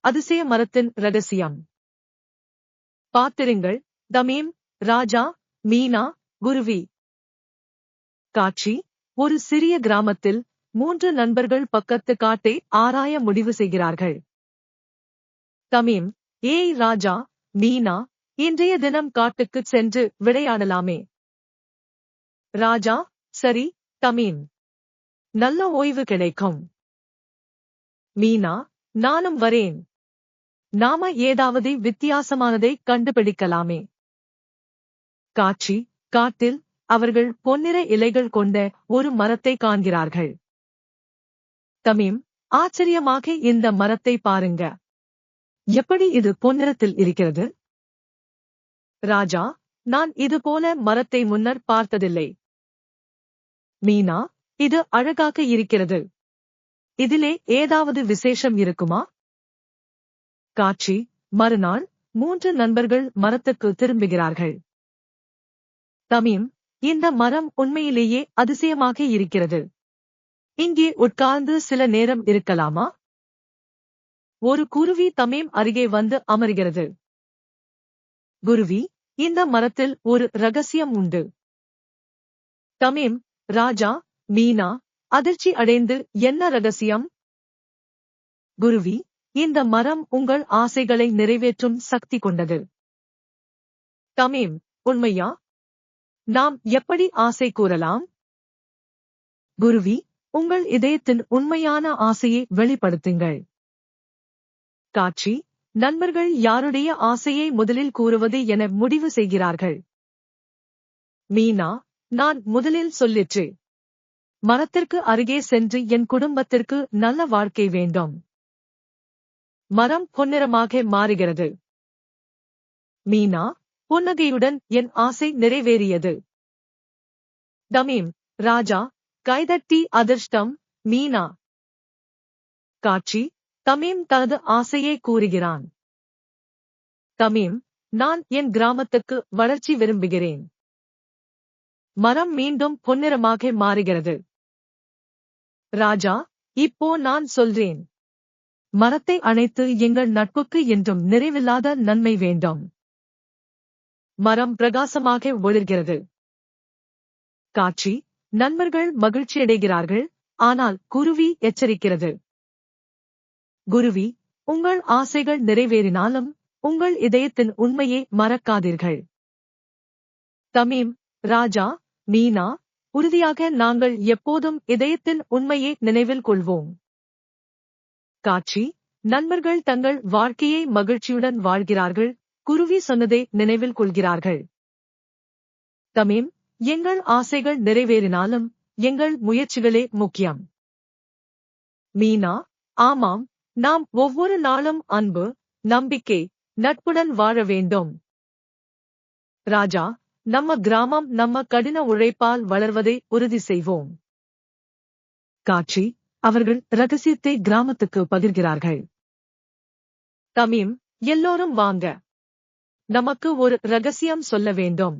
அதிசய மரத்தின் ரகசியம். பார்த்திருங்கள். தமீம், ராஜா, மீனா, குருவி. காட்சி: ஒரு சிறிய கிராமத்தில் 3 நண்பர்கள் பக்கத்து காட்டை ஆராய முடிவு செய்கிறார்கள். தமீம்: ஏய் ராஜா, மீனா, இன்றைய தினம் காட்டுக்குச் சென்று விளையாடலாமே? ராஜா: சரி தமீம், நல்ல ஓய்வு கிடைக்கும். மீனா: நானும் வரேன். நாம ஏதாவது வித்தியாசமானதை கண்டுபிடிக்கலாமே. காட்சி: காட்டில் அவர்கள் பொன்னிற இலைகள் கொண்ட ஒரு மரத்தை காண்கிறார்கள். தமீம்: ஆச்சரியமாக, இந்த மரத்தை பாருங்க. எப்படி இது பொன்னிறத்தில் இருக்கிறது? ராஜா: நான் இதுபோல மரத்தை முன்னர் பார்த்ததில்லை. மீனா: இது அழகாக இருக்கிறது. இதிலே ஏதாவது விசேஷம் இருக்குமா? காட்சி: மறுநாள் 3 நண்பர்கள் மரத்துக்கு திரும்புகிறார்கள். தமீம்: இந்த மரம் உண்மையிலேயே அதிசயமாக இருக்கிறது. இங்கே உட்கார்ந்து சில நேரம் இருக்கலாமா? ஒரு குருவி தமீம் அருகே வந்து அமர்கிறது. குருவி: இந்த மரத்தில் ஒரு ரகசியம் உண்டு. தமீம்: ராஜா, மீனா, அதிர்ச்சி அடைந்து, என்ன ரகசியம்? குருவி: இந்த மரம் உங்கள் ஆசைகளை நிறைவேற்றும் சக்தி கொண்டது. தமீம்: உண்மையா? நாம் எப்படி ஆசை கூறலாம்? குருவி: உங்கள் இதயத்தின் உண்மையான ஆசையை வெளிப்படுத்துங்கள். காட்சி: நண்பர்கள் யாருடைய ஆசையை முதலில் கூறுவது என முடிவு செய்கிறார்கள். மீனா: நான் முதலில் சொல்லிற்று. மரத்திற்கு அருகே சென்று என் குடும்பத்திற்கு நல்ல வாழ்க்கை வேண்டும். மரம் பொன்னிறமாக மாறுகிறது. மீனா: புன்னகையுடன், என் ஆசை நிறைவேறியது. தமீம்: ராஜா, கைதட்டி அதிர்ஷ்டம். மீனா. காட்சி: தமீம் தனது ஆசையை கூறுகிறான். தமீம்: நான் என் கிராமத்துக்கு வளர்ச்சி விரும்புகிறேன். மரம் மீண்டும் பொன்னிறமாக மாறுகிறது. ராஜா: இப்போ நான் சொல்றேன். மரத்தை அணைத்து, எங்கள் நட்புக்கு என்றும் நிறைவில்லாத நன்மை வேண்டும். மரம் பிரகாசமாக ஒளிர்கிறது. காட்சி: நண்பர்கள் மகிழ்ச்சியடைகிறார்கள். ஆனால் குருவி எச்சரிக்கிறது. குருவி: உங்கள் ஆசைகள் நிறைவேறினாலும் உங்கள் இதயத்தின் உண்மையை மறக்காதீர்கள். தமீம்: ராஜா, மீனா, உறுதியாக நாங்கள் எப்போதும் இதயத்தின் உண்மையை நினைவில் கொள்வோம். காட்சி: நண்பர்கள் தங்கள் வாழ்க்கையை மகிழ்ச்சியுடன் வாழ்கிறார்கள். குருவி சொன்னதை நினைவில் கொள்கிறார்கள். தமீம்: எங்கள் ஆசைகள் நிறைவேறினாலும் எங்கள் முயற்சிகளே முக்கியம். மீனா: ஆமாம், நாம் ஒவ்வொரு நாளும் அன்பு, நம்பிக்கை, நட்புடன் வாழ வேண்டும். ராஜா: நம்ம கிராமம் நம்ம கடின உழைப்பால் வளர்வதை உறுதி செய்வோம். காட்சி: அவர்கள் ரகசியத்தை கிராமத்துக்கு பகிர்கிறார்கள். தமீம்: எல்லோரும் வாங்க. நமக்கு ஒரு ரகசியம் சொல்ல வேண்டும்.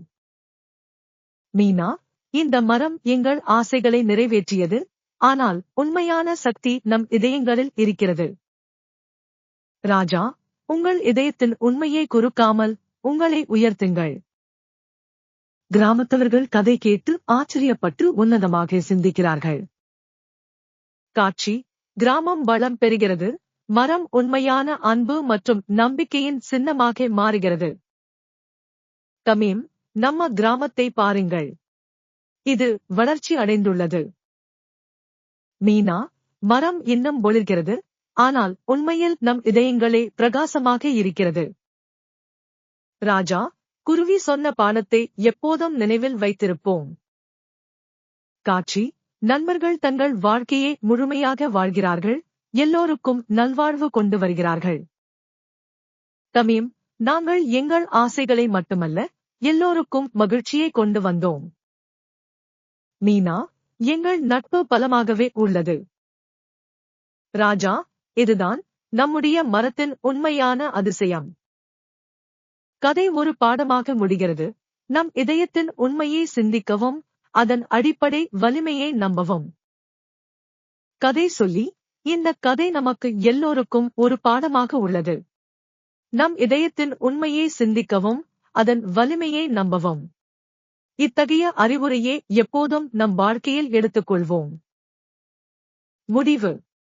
மீனா: இந்த மரம் எங்கள் ஆசைகளை நிறைவேற்றியது. ஆனால் உண்மையான சக்தி நம் இதயங்களில் இருக்கிறது. ராஜா: உங்கள் இதயத்தின் உண்மையை குறுக்காமல் உங்களை உயர்த்துங்கள். கிராமத்தவர்கள் கதை கேட்டு ஆச்சரியப்பட்டு உன்னதமாக சிந்திக்கிறார்கள். காட்சி: கிராமம் வளம் பெறுகிறது. மரம் உண்மையான அன்பு மற்றும் நம்பிக்கையின் சின்னமாக மாறுகிறது. தமீம்: நம்ம கிராமத்தை பாருங்கள். இது வளர்ச்சி அடைந்துள்ளது. மீனா: மரம் இன்னும் ஒளிர்கிறது. ஆனால் உண்மையில் நம் இதயங்களே பிரகாசமாக இருக்கிறது. ராஜா: குருவி சொன்ன பாடத்தை எப்போதும் நினைவில் வைத்திருப்போம். காட்சி: நண்பர்கள் தங்கள் வாழ்க்கையை முழுமையாக வாழ்கிறார்கள். எல்லோருக்கும் நல்வாழ்வு கொண்டு வருகிறார்கள். தமீம்: நாங்கள் எங்கள் ஆசைகளை மட்டுமல்ல, எல்லோருக்கும் மகிழ்ச்சியை கொண்டு வந்தோம். மீனா: எங்கள் நட்பு பலமாகவே உள்ளது. ராஜா: இதுதான் நம்முடைய மரத்தின் உண்மையான அதிசயம். கதை ஒரு பாடமாக முடிகிறது. நம் இதயத்தின் உண்மையை சிந்திக்கவும், அதன் அடிப்படை வலிமையை நம்பவும். கதை சொல்லி இந்த கதை நமக்கு எல்லோருக்கும் ஒரு பாடமாக உள்ளது. நம் இதயத்தின் உண்மையை சிந்திக்கவும், அதன் வலிமையை நம்பவும். இத்தகைய அறிவுரையே எப்போதும் நம் வாழ்க்கையில் எடுத்துக்கொள்வோம். முடிவு.